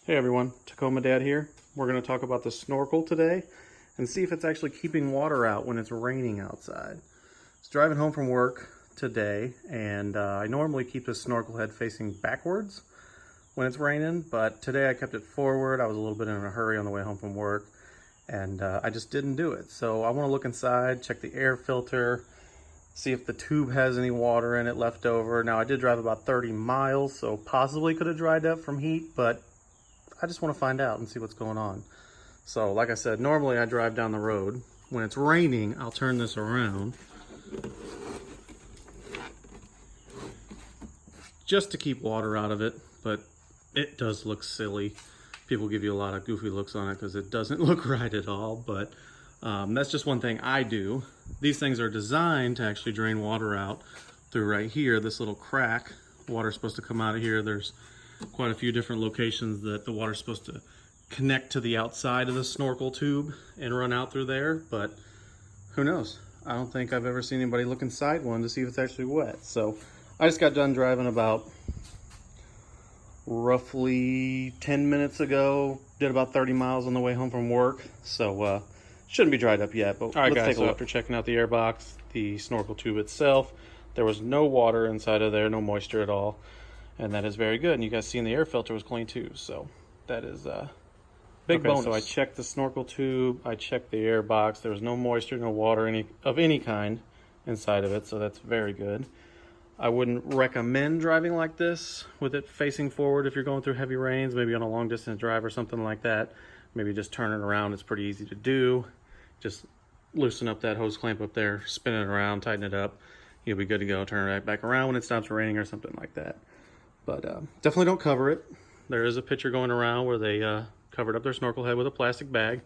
Hey everyone, Tacoma Dad here. We're going to talk about the snorkel today and see if it's actually keeping water out when it's raining outside. I was driving home from work today and I normally keep the snorkel head facing backwards when it's raining, but today I kept it forward. I was a little bit in a hurry on the way home from work and I just didn't do it. So I want to look inside, check the air filter, see if the tube has any water in it left over. Now I did drive about 30 miles, so possibly could have dried up from heat, but I just want to find out and see what's going on. So like I said, normally I drive down the road. When it's raining, I'll turn this around just to keep water out of it, but it does look silly. People give you a lot of goofy looks on it because it doesn't look right at all, but that's just one thing I do. These things are designed to actually drain water out through right here, this little crack. Water's supposed to come out of here. There's quite a few different locations that the water's supposed to connect to the outside of the snorkel tube and run out through there, but who knows? I don't think I've ever seen anybody look inside one to see if it's actually wet. So I just got done driving about roughly 10 minutes ago, did about 30 miles on the way home from work, so shouldn't be dried up yet, but let's take a look. After checking out the air box, the snorkel tube itself, there was no water inside of there, no moisture at all. And that is very good. And you guys seen the air filter was clean too. So that is a big bonus. So I checked the snorkel tube. I checked the air box. There was no moisture, no water of any kind inside of it. So that's very good. I wouldn't recommend driving like this with it facing forward if you're going through heavy rains, maybe on a long distance drive or something like that. Maybe just turn it around. It's pretty easy to do. Just loosen up that hose clamp up there, spin it around, tighten it up. You'll be good to go. Turn it right back around when it stops raining or something like that. But definitely don't cover it. There is a picture going around where they covered up their snorkel head with a plastic bag.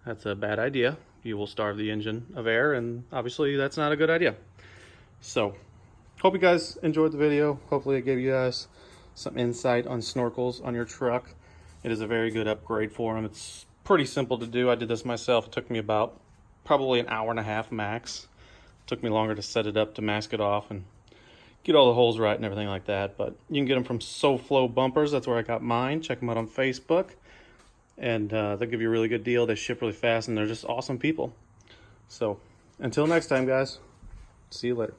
That's a bad idea. You will starve the engine of air, and obviously that's not a good idea. So, hope you guys enjoyed the video. Hopefully it gave you guys some insight on snorkels on your truck. It is a very good upgrade for them. It's pretty simple to do. I did this myself. It took me about probably an hour and a half max. It took me longer to set it up, to mask it off, and get all the holes right and everything like that. But you can get them from SoFlo Bumpers. That's where I got mine. Check them out on Facebook, and they'll give you a really good deal. They ship really fast, and they're just awesome people. So until next time, guys, see you later.